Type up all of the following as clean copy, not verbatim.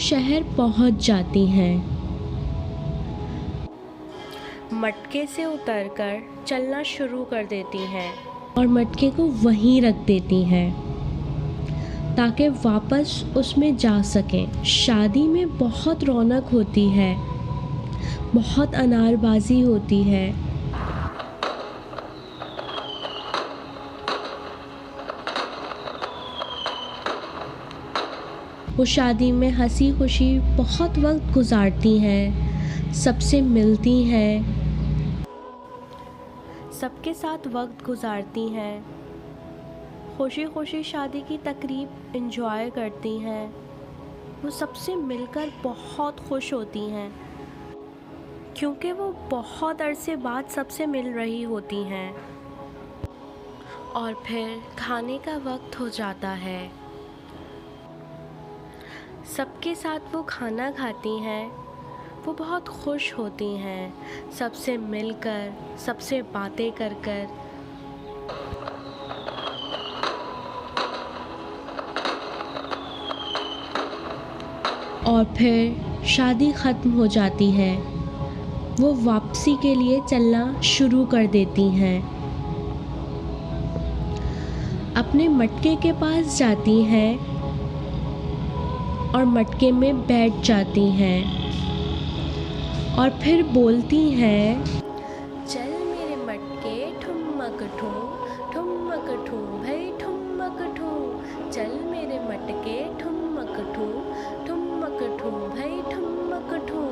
शहर पहुंच जाती हैं। मटके से उतरकर चलना शुरू कर देती हैं और मटके को वहीं रख देती हैं ताकि वापस उसमें जा सकें। शादी में बहुत रौनक होती है, बहुत अनारबाजी होती है। वो शादी में हंसी खुशी बहुत वक्त गुजारती हैं, सबसे मिलती हैं, सबके साथ वक्त गुजारती हैं, खुशी खुशी शादी की तकरीब एंजॉय करती हैं। वो सबसे मिलकर बहुत खुश होती हैं क्योंकि वो बहुत अरसे बाद सबसे मिल रही होती हैं। और फिर खाने का वक्त हो जाता है। सबके साथ वो खाना खाती हैं। वो बहुत खुश होती हैं, सबसे मिलकर, सबसे बातें कर कर। और फिर शादी ख़त्म हो जाती है। वो वापसी के लिए चलना शुरू कर देती हैं। अपने मटके के पास जाती हैं और मटके में बैठ जाती हैं और फिर बोलती हैं, चल मेरे मटके ठुमक ठू, ठुमक ठू भाई ठुमक ठू। चल मेरे मटके ठुमक ठू, ठुमक ठू भाई ठुमक ठू।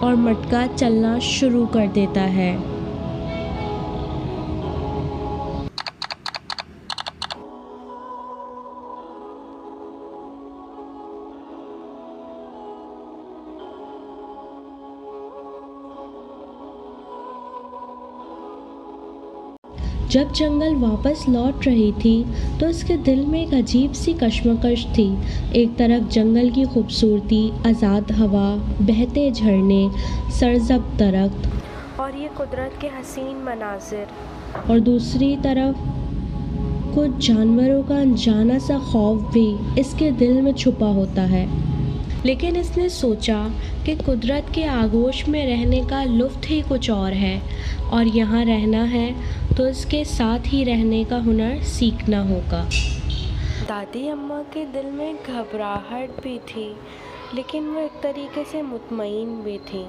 और मटका चलना शुरू कर देता है। जब जंगल वापस लौट रही थी तो उसके दिल में एक अजीब सी कश्मकश थी। एक तरफ जंगल की खूबसूरती, आज़ाद हवा, बहते झरने, सरसब्ज़ दरख्त और ये कुदरत के हसीन मनाजिर, और दूसरी तरफ कुछ जानवरों का अनजाना सा खौफ भी इसके दिल में छुपा होता है। लेकिन इसने सोचा कि कुदरत के आगोश में रहने का लुत्फ़ ही कुछ और है और यहाँ रहना है तो इसके साथ ही रहने का हुनर सीखना होगा। दादी अम्मा के दिल में घबराहट भी थी, लेकिन वो एक तरीके से मुतमईन भी थी।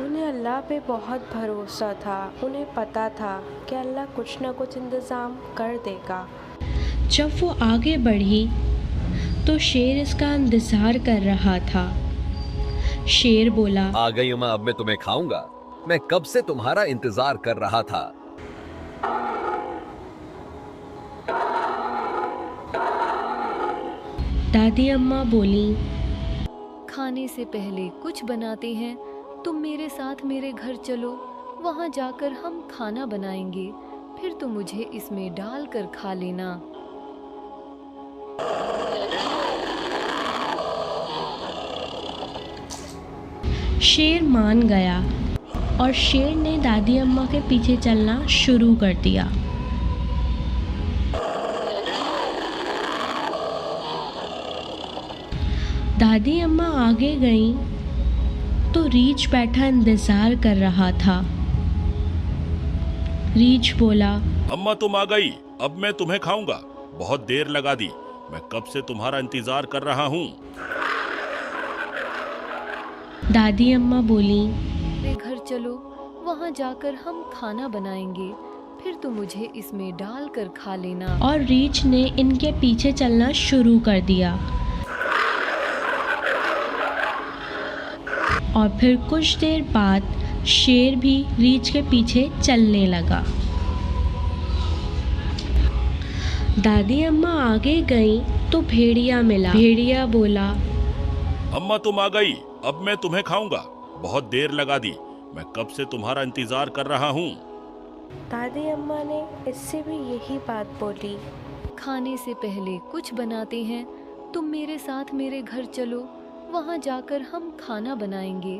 उन्हें अल्लाह पे बहुत भरोसा था। उन्हें पता था कि अल्लाह कुछ ना कुछ इंतज़ाम कर देगा। जब वो आगे बढ़ी तो शेर इसका इंतज़ार कर रहा था। शेर बोला, आ गई माँ, अब मैं तुम्हें खाऊंगा। मैं कब से तुम्हारा इंतजार कर रहा था। दादी अम्मा बोली, खाने से पहले कुछ बनाते हैं, तुम मेरे साथ मेरे घर चलो, वहाँ जाकर हम खाना बनाएंगे, फिर तुम मुझे इसमें डाल कर खा लेना। शेर मान गया और शेर ने दादी अम्मा के पीछे चलना शुरू कर दिया। दादी अम्मा आगे गईं तो रीछ बैठा इंतज़ार कर रहा था। रीछ बोला, अम्मा तुम आ गई, अब मैं तुम्हें खाऊंगा। बहुत देर लगा दी, मैं कब से तुम्हारा इंतजार कर रहा हूँ। दादी अम्मा बोली, मेरे घर चलो, वहाँ जाकर हम खाना बनाएंगे, फिर तुम मुझे इसमें डाल कर खा लेना। और रीछ ने इनके पीछे चलना शुरू कर दिया। और फिर कुछ देर बाद शेर भी रीछ के पीछे चलने लगा। दादी अम्मा आगे गईं तो भेड़िया मिला। भेड़िया बोला, अम्मा तुम आ गई, अब मैं तुम्हें खाऊंगा। बहुत देर लगा दी, मैं कब से तुम्हारा इंतजार कर रहा हूँ। दादी अम्मा ने इससे भी यही बात बोली। खाने से पहले कुछ बनाते हैं, तुम मेरे साथ मेरे घर चलो, वहाँ जाकर हम खाना बनाएंगे,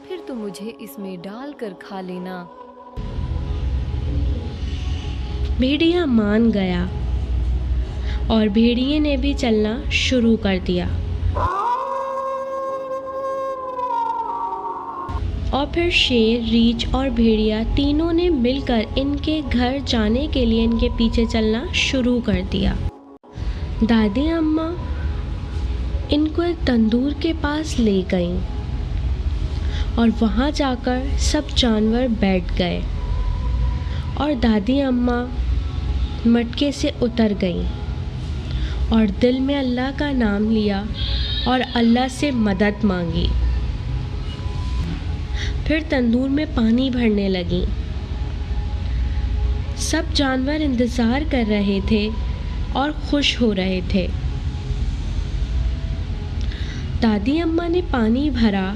फिर तुम मुझे इसमें डाल कर खा लेना। भेड़िया मान गया और भेड़िए ने भी चलना शुरू कर दिया। और फिर शेर, रीछ और भेड़िया तीनों ने मिलकर इनके घर जाने के लिए इनके पीछे चलना शुरू कर दिया। दादी अम्मा इनको एक तंदूर के पास ले गईं और वहाँ जाकर सब जानवर बैठ गए और दादी अम्मा मटके से उतर गईं और दिल में अल्लाह का नाम लिया और अल्लाह से मदद मांगी। फिर तंदूर में पानी भरने लगीं। सब जानवर इंतज़ार कर रहे थे और खुश हो रहे थे। दादी अम्मा ने पानी भरा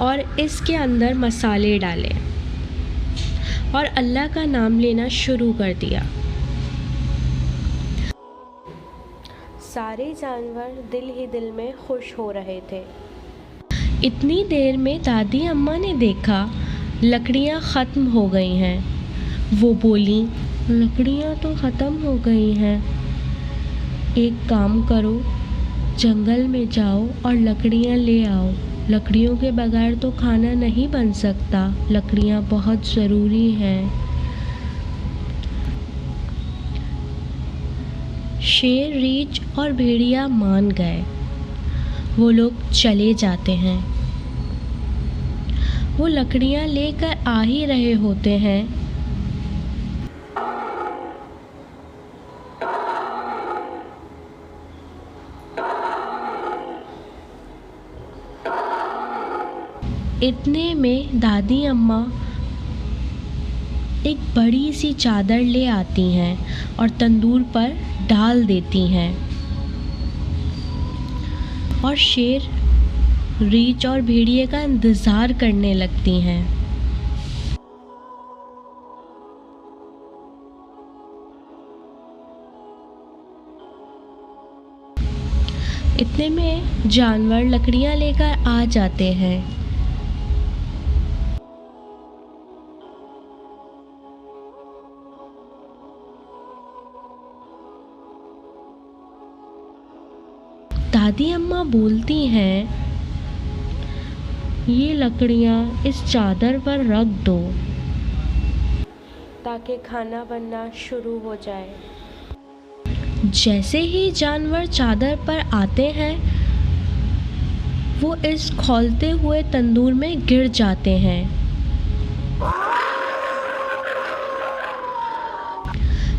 और इसके अंदर मसाले डाले और अल्लाह का नाम लेना शुरू कर दिया। सारे जानवर दिल ही दिल में खुश हो रहे थे। इतनी देर में दादी अम्मा ने देखा लकड़ियाँ ख़त्म हो गई हैं। वो बोली, लकड़ियाँ तो ख़त्म हो गई हैं। एक काम करो, जंगल में जाओ और लकड़ियाँ ले आओ। लकड़ियों के बगैर तो खाना नहीं बन सकता। लकड़ियाँ बहुत ज़रूरी हैं। शेर, रीछ और भेड़िया मान गए। वो लोग चले जाते हैं। वो लकड़ियाँ लेकर आ ही रहे होते हैं इतने में दादी अम्मा एक बड़ी सी चादर ले आती हैं और तंदूर पर डाल देती हैं और शेर, रीछ और भेड़िए का इंतज़ार करने लगती हैं। इतने में जानवर लकड़ियाँ लेकर आ जाते हैं। दादी अम्मा बोलती हैं, ये लकड़ियाँ इस चादर पर रख दो ताकि खाना बनना शुरू हो जाए। जैसे ही जानवर चादर पर आते हैं वो इस खौलते हुए तंदूर में गिर जाते हैं।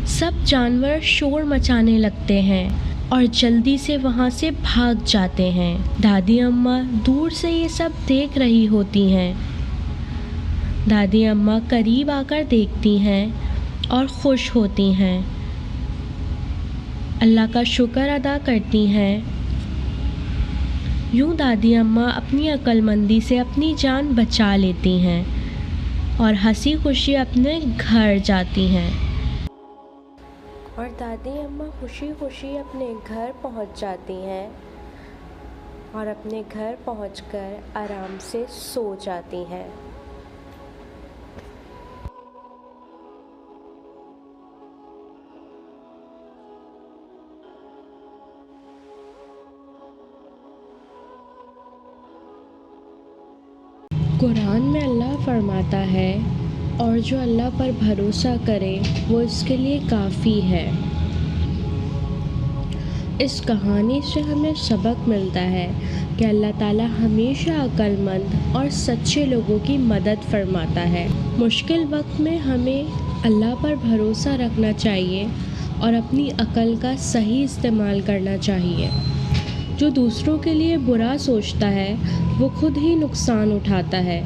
सब जानवर शोर मचाने लगते हैं और जल्दी से वहाँ से भाग जाते हैं। दादी अम्मा दूर से ये सब देख रही होती हैं। दादी अम्मा करीब आकर देखती हैं और खुश होती हैं। अल्लाह का शुक्र अदा करती हैं। यूँ दादी अम्मा अपनी अक्लमंदी से अपनी जान बचा लेती हैं और हंसी खुशी अपने घर जाती हैं। और दादी अम्मा खुशी खुशी अपने घर पहुंच जाती हैं और अपने घर पहुंचकर आराम से सो जाती हैं। कुरान में अल्लाह फरमाता है, और जो अल्लाह पर भरोसा करे वो इसके लिए काफ़ी है। इस कहानी से हमें सबक मिलता है कि अल्लाह ताला हमेशा अक्लमंद और सच्चे लोगों की मदद फरमाता है। मुश्किल वक्त में हमें अल्लाह पर भरोसा रखना चाहिए और अपनी अक्ल का सही इस्तेमाल करना चाहिए। जो दूसरों के लिए बुरा सोचता है वो खुद ही नुकसान उठाता है,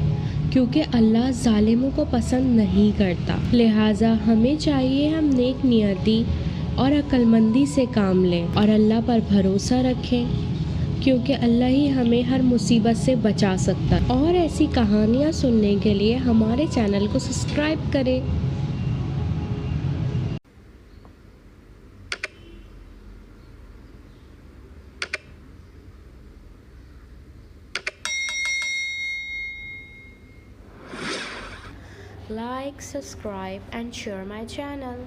क्योंकि अल्लाह ज़ालिमों को पसंद नहीं करता। लिहाजा हमें चाहिए हम नेक नियति और अक्लमंदी से काम लें और अल्लाह पर भरोसा रखें, क्योंकि अल्लाह ही हमें हर मुसीबत से बचा सकता है। और ऐसी कहानियाँ सुनने के लिए हमारे चैनल को सब्सक्राइब करें। like, subscribe and share my channel.